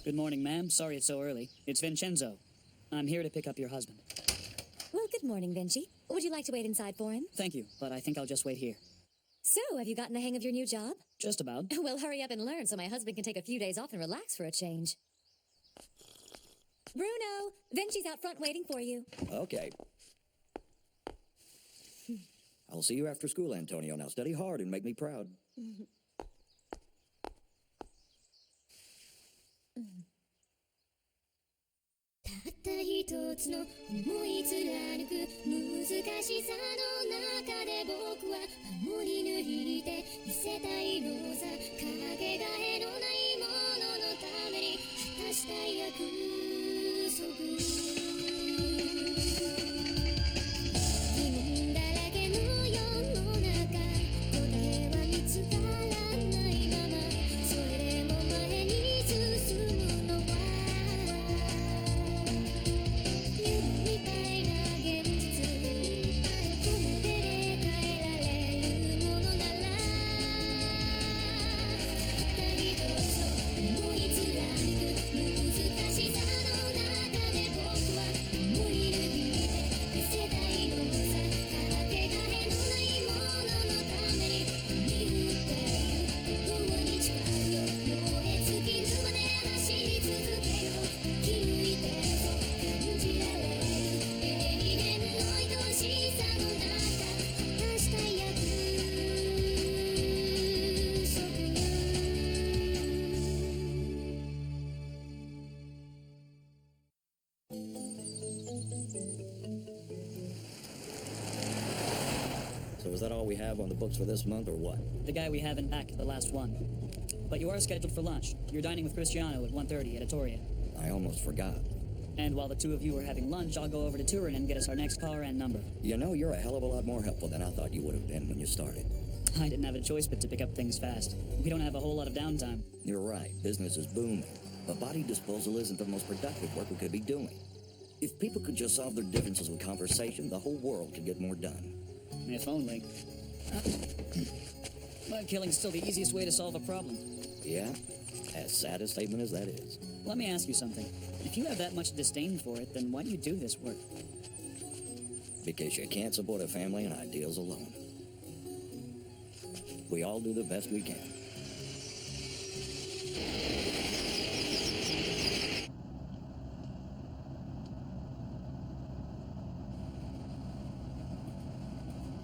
Good morning, ma'am. Sorry it's so early. It's Vincenzo. I'm here to pick up your husband. Well, good morning, Vinci. Would you like to wait inside for him? Thank you, but I think I'll just wait here. So, have you gotten the hang of your new job? Just about. Well, hurry up and learn so my husband can take a few days off and relax for a change. Bruno, Vinci's out front waiting for you. Okay. I'll see you after school, Antonio. Now study hard and make me proud. たった一つの思い貫く難しさの中で僕は守り抜いて見せたいのさかけがえのないもののために果たした約束疑問だらけの世の中答えは見つからないままそれでも前に進むのは夢みたいな現実この手で変えられるものならたった一つの思い貫く難しさの中で僕は思い抜いて見せたいのさかけがえのないもののために見打っているどこに誓うよ燃え尽きるまで走り続けよう気抜いてそう感じられる永遠の愛しさの中果たした約束よ So is that all we have on the books for this month, or what? The guy we haven't back, the last one. But you are scheduled for lunch. You're dining with Cristiano at 1:30 at Etoria. I almost forgot. And while the two of you are having lunch, I'll go over to Turin and get us our next car and number. You know, you're a hell of a lot more helpful than I thought you would have been when you started. I didn't have a choice but to pick up things fast. We don't have a whole lot of downtime. You're right, business is booming. But body disposal isn't the most productive work we could be doing. If people could just solve their differences with conversation, the whole world could get more done. If only. But killing's still the easiest way to solve a problem. Yeah? As sad a statement as that is. Let me ask you something. If you have that much disdain for it, then why do you do this work? Because you can't support a family and ideals alone. We all do the best we can.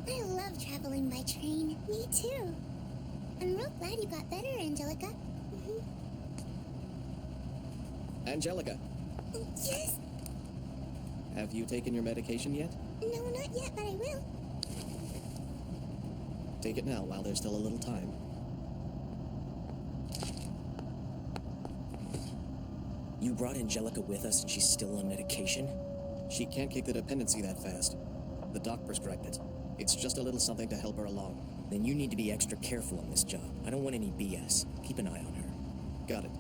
I love traveling by train. Me too. I'm real glad you got better, Angelica. Angelica, Yes? have you taken your medication yet? No, not yet, but I will. Take it now while there's still a little time. You brought Angelica with us and she's still on medication? She can't kick the dependency that fast. The doc prescribed it. It's just a little something to help her along. Then you need to be extra careful on this job. I don't want any BS. Keep an eye on her. Got it.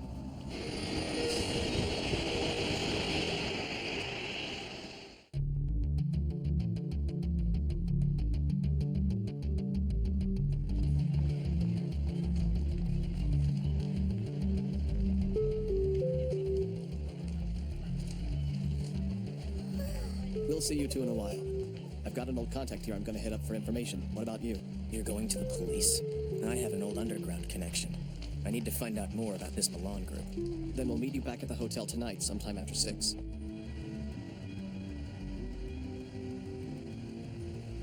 We'll see you two in a while. I've got an old contact here I'm gonna hit up for information. What about you? You're going to the police? I have an old underground connection. I need to find out more about this Milan group. Then we'll meet you back at the hotel tonight, sometime after 6.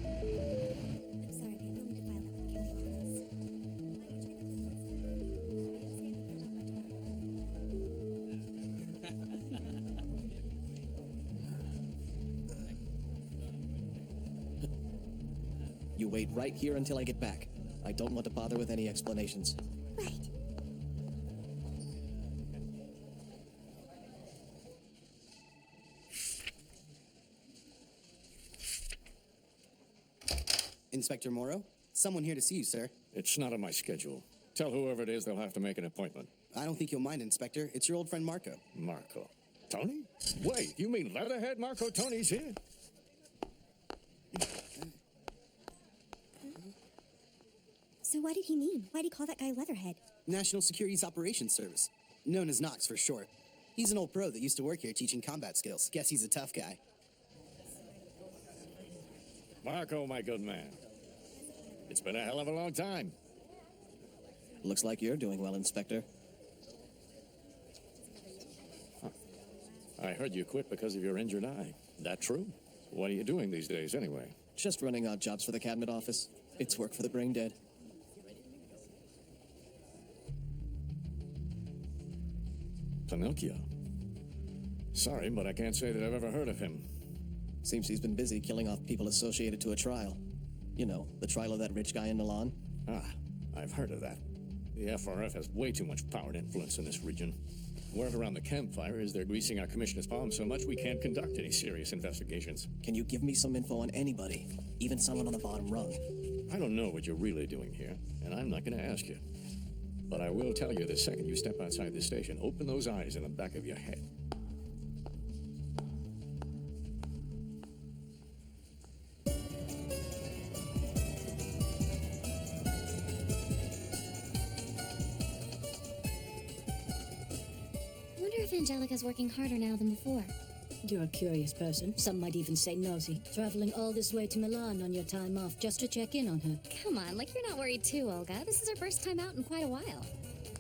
I'm sorry, I didn't know to file that with the county office. You wait right here until I get back. I don't want to bother with any explanations. Right. Inspector Morrow? Someone here to see you, sir. It's not on my schedule. Tell whoever it is they'll have to make an appointment. I don't think you'll mind, Inspector. It's your old friend Marco. Marco. Tony? Wait, you mean Leatherhead Marco Tony's here? So what did he mean? Why'd he call that guy Leatherhead? National Securities Operations Service, known as NOx for short. He's an old pro that used to work here teaching combat skills. Guess he's a tough guy. Marco, my good man. It's been a hell of a long time. Looks like you're doing well, Inspector. I heard you quit because of your injured eye. That true? What are you doing these days, anyway? Just running odd jobs for the cabinet office. It's work for the brain dead. Pinocchio. Sorry, but I can't say that I've ever heard of him. Seems he's been busy killing off people associated to a trial. You know, the trial of that rich guy in Milan. Ah, I've heard of that. The FRF has way too much power and influence in this region. Word around the campfire is they're greasing our commissioner's palms so much we can't conduct any serious investigations. Can you give me some info on anybody? Even someone on the bottom rung? I don't know what you're really doing here, and I'm not going to ask you. But I will tell you the second you step outside this station, open those eyes in the back of your head. I wonder if Angelica's working harder now than before. You're a curious person. Some might even say nosy. Traveling all this way to Milan on your time off just to check in on her. Come on, like you're not worried too, Olga. This is her first time out in quite a while.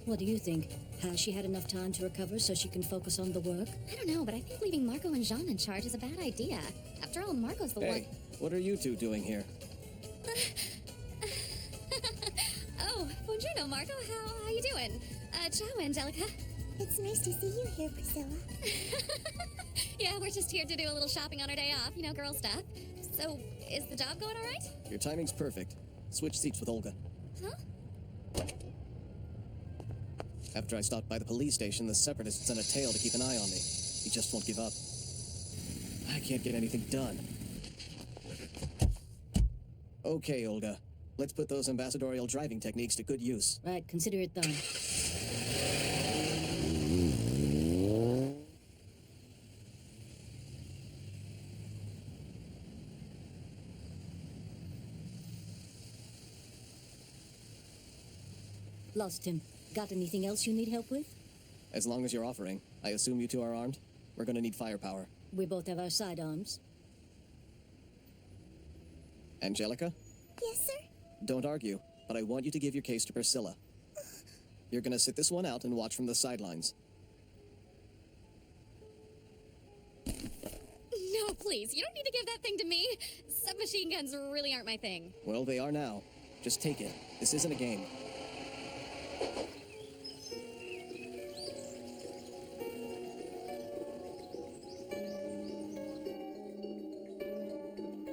What do you think? Has she had enough time to recover so she can focus on the work? I don't know, but I think leaving Marco and Jean in charge is a bad idea. After all, Marco's the one... Hey, what are you two doing here? Oh, buongiorno, Marco. How you doing? Ciao, Angelica. It's nice to see you here, Priscilla. Yeah, we're just here to do a little shopping on our day off, you know, girl stuff. So, is the job going all right? Your timing's perfect. Switch seats with Olga. Huh? After I stopped by the police station, the Separatists sent a tail to keep an eye on me. He just won't give up. I can't get anything done. Okay, Olga. Let's put those ambassadorial driving techniques to good use. Right, consider it done. Lost him. Got anything else you need help with? As long as you're offering. I assume you two are armed? We're gonna need firepower. We both have our sidearms. Angelica? Yes, sir? Don't argue, but I want you to give your case to Priscilla. You're gonna sit this one out and watch from the sidelines. No, please. You don't need to give that thing to me. Submachine guns really aren't my thing. Well, they are now. Just take it. This isn't a game.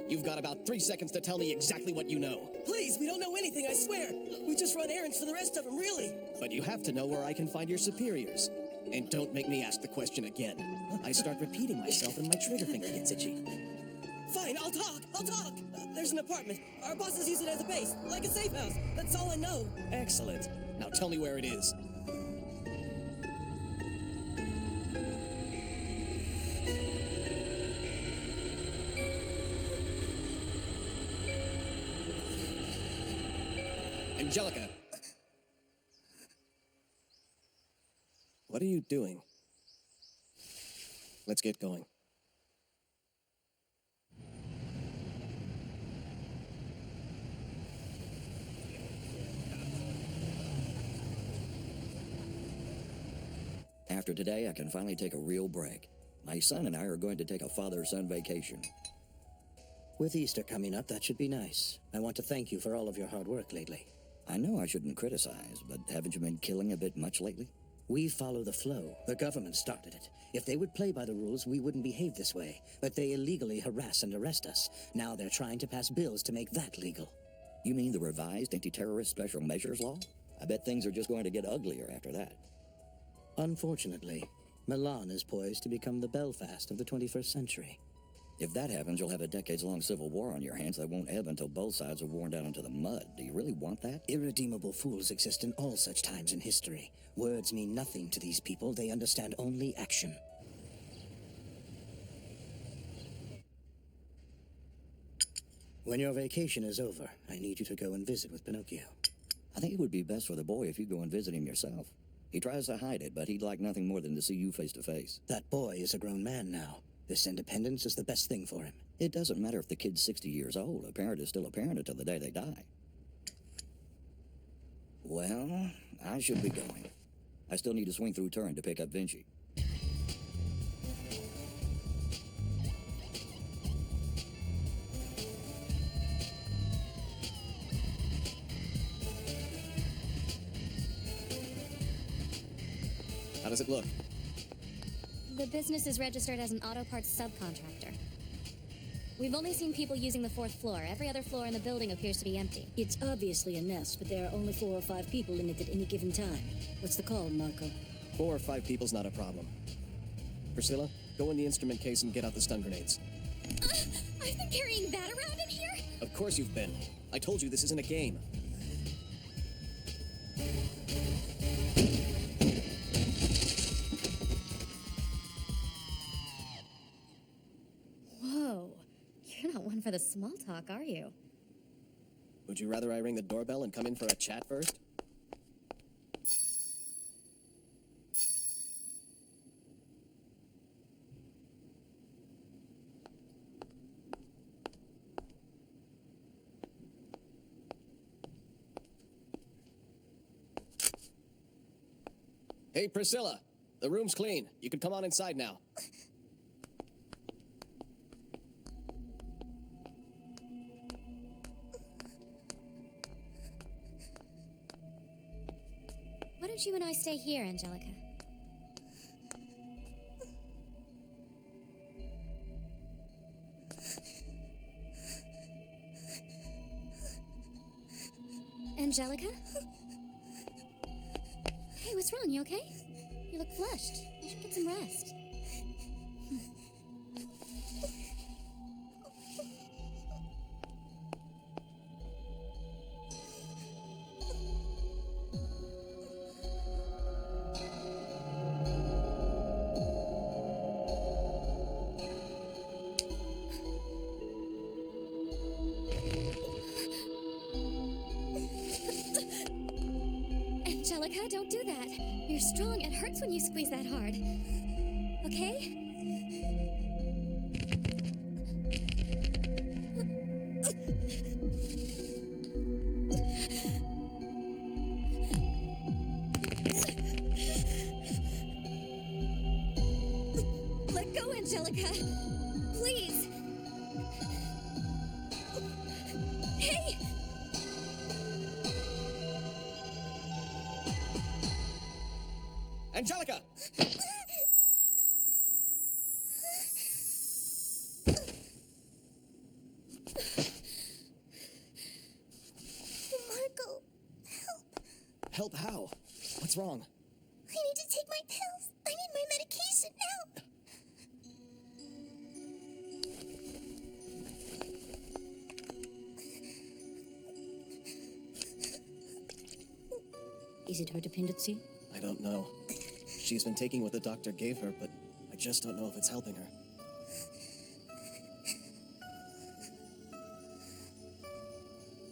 You've got about 3 seconds to tell me exactly what you know. Please, we don't know anything, I swear. We just run errands for the rest of them, really. But you have to know where I can find your superiors. And don't make me ask the question again. I start repeating myself and my trigger finger gets itchy. Fine, I'll talk. There's an apartment. Our bosses use it as a base, like a safe house. That's all I know. Excellent. Now tell me where it is. Angelica! What are you doing? Let's get going. After today, I can finally take a real break. My son and I are going to take a father-son vacation. With Easter coming up, that should be nice. I want to thank you for all of your hard work lately. I know I shouldn't criticize, but haven't you been killing a bit much lately? We follow the flow. The government started it. If they would play by the rules, we wouldn't behave this way. But they illegally harass and arrest us. Now they're trying to pass bills to make that legal. You mean the revised anti-terrorist special measures law? I bet things are just going to get uglier after that. Unfortunately, Milan is poised to become the Belfast of the 21st century. If that happens, you'll have a decades-long civil war on your hands that won't ebb until both sides are worn down into the mud. Do you really want that? Irredeemable fools exist in all such times in history. Words mean nothing to these people. They understand only action. When your vacation is over, I need you to go and visit with Pinocchio. I think it would be best for the boy if you go and visit him yourself. He tries to hide it, but he'd like nothing more than to see you face to face. That boy is a grown man now. This independence is the best thing for him. It doesn't matter if the kid's 60 years old. A parent is still a parent until the day they die. Well, I should be going. I still need to swing through Turin to pick up Vinci. How does it look? The business is registered as an auto parts subcontractor. We've only seen people using the 4th floor. Every other floor in the building appears to be empty. It's obviously a nest, but there are only 4 or 5 people in it at any given time. What's the call, Marco? 4 or 5 people's not a problem. Priscilla, go in the instrument case and get out the stun grenades. I've been carrying that around in here? Of course you've been. I told you this isn't a game. Whoa. You're not one for the small talk, are you? Would you rather I ring the doorbell and come in for a chat first? Hey, Priscilla. The room's clean. You can come on inside now. Why don't you and I stay here, Angelica? Angelica? Hey, what's wrong? You okay? You look flushed. You should get some rest. Angelica, don't do that. You're strong. It hurts when you squeeze that hard. Okay? Let go, Angelica. Please. Hey! Angelica! Marco, Help how? What's wrong? I need to take my pills. I need my medication now. Is it her dependency? I don't know. She's been taking what the doctor gave her, but I just don't know if it's helping her.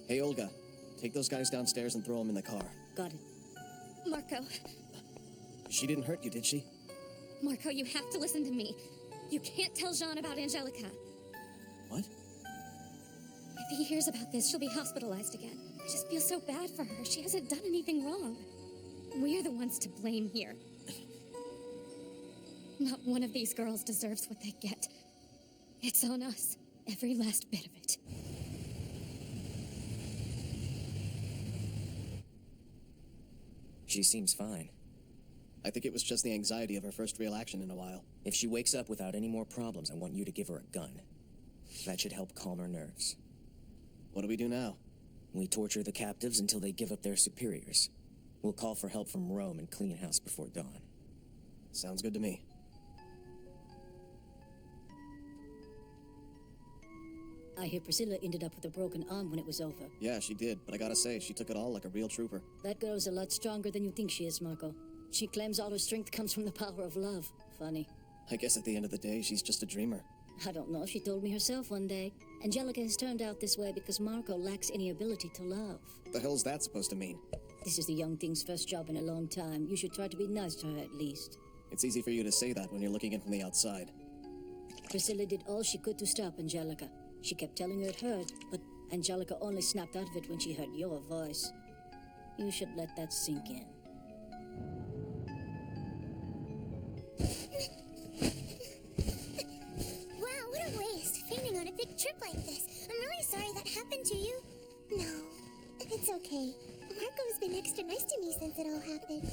Hey, Olga. Take those guys downstairs and throw them in the car. Got it. Marco, She didn't hurt you, did she? Marco, you have to listen to me. You can't tell Jean about Angelica. What? If he hears about this, she'll be hospitalized again. I just feel so bad for her. She hasn't done anything wrong. We're the ones to blame here. Not one of these girls deserves what they get. It's on us. Every last bit of it. She seems fine. I think it was just the anxiety of her first real action in a while. If she wakes up without any more problems, I want you to give her a gun. That should help calm her nerves. What do we do now? We torture the captives until they give up their superiors. We'll call for help from Rome and clean house before dawn. Sounds good to me. I hear Priscilla ended up with a broken arm when it was over. Yeah, she did, but I gotta say, she took it all like a real trooper. That girl's a lot stronger than you think she is, Marco. She claims all her strength comes from the power of love. Funny. I guess at the end of the day, she's just a dreamer. I don't know. She told me herself one day. Angelica has turned out this way because Marco lacks any ability to love. What the hell's that supposed to mean? This is the young thing's first job in a long time. You should try to be nice to her at least. It's easy for you to say that when you're looking in from the outside. Priscilla did all she could to stop Angelica. She kept telling her it hurt, but Angelica only snapped out of it when she heard your voice. You should let that sink in. Wow, what a waste, fainting on a big trip like this. I'm really sorry that happened to you. No, it's okay. Marco's been extra nice to me since it all happened.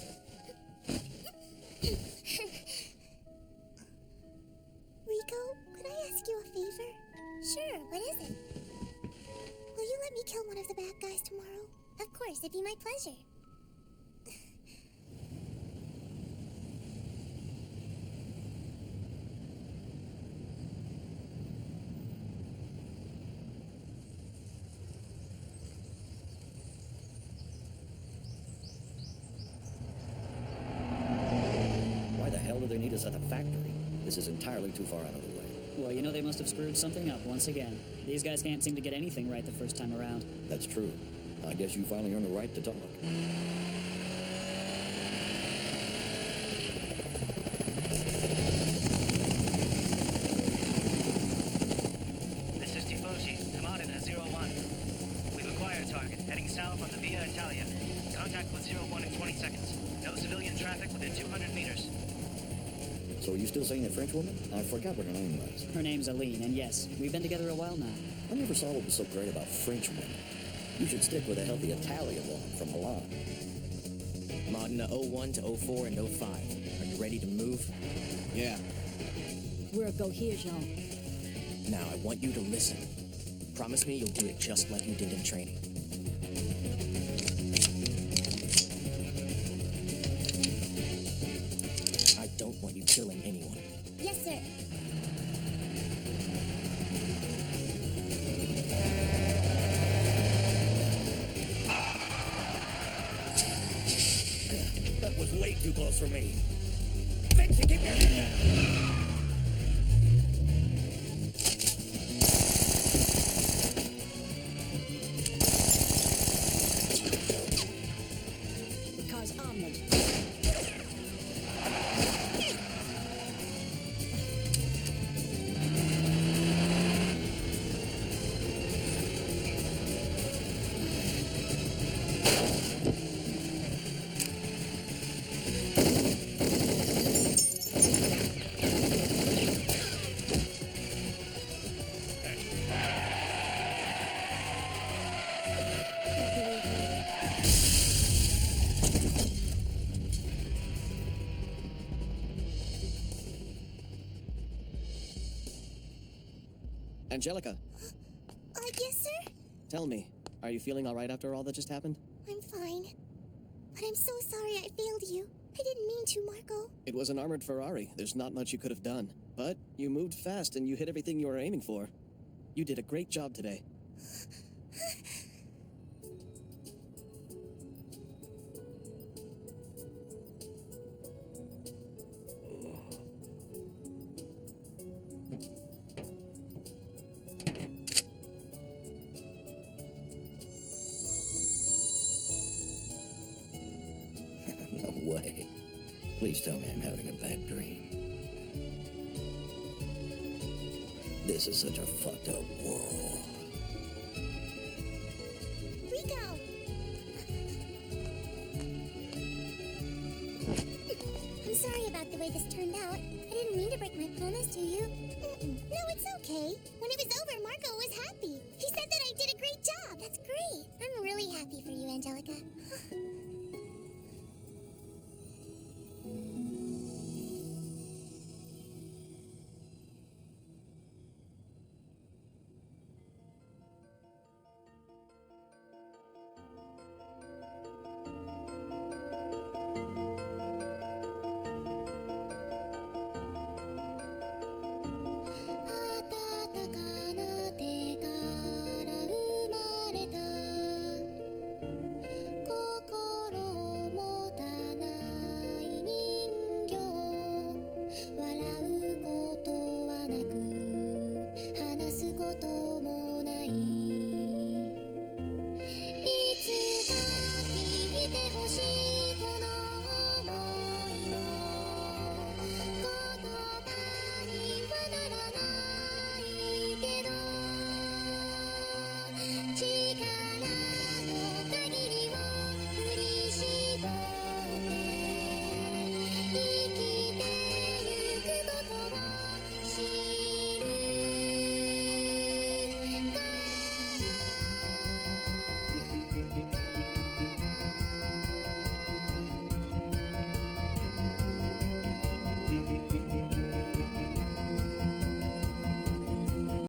Rico, could I ask you a favor? Sure, what is it? Will you let me kill one of the bad guys tomorrow? Of course, it'd be my pleasure. Why the hell do they need us at the factory? This is entirely too far out of the way. Well, you know they must have screwed something up once again. These guys can't seem to get anything right the first time around. That's true. I guess you finally earned the right to talk. This is Tifosi, Tomatina 01. We've acquired a target, heading south on the Via Italia. Contact with 01 in 20 seconds. No civilian traffic within 200 meters. So are you still saying that French woman? I forgot what her name was. Her name's Aline, and yes, we've been together a while now. I never saw what was so great about French women. You should stick with a healthy Italian woman from Milan. Modena 01 to 04 and 05. Are you ready to move? Yeah. We're a go here, Jean. Now, I want you to listen. Promise me you'll do it just like you did in training. I don't want you killing anyone. Yes, sir. That was way too close for me. Fix it, keep your head down. The car's armored. Angelica, Yes, sir? tell me, are you feeling all right after all that just happened? I'm fine. But I'm so sorry I failed you. I didn't mean to, Marco. It was an armored Ferrari. There's not much you could have done. But you moved fast and you hit everything you were aiming for. You did a great job today. No way. Please tell me I'm having a bad dream. This is such a fucked up world. Rico! I'm sorry about the way this turned out. I didn't mean to break my promise to you. No, it's okay. When it was over, Marco was happy. He said that I did a great job. That's great. I'm really happy for you, Angelica.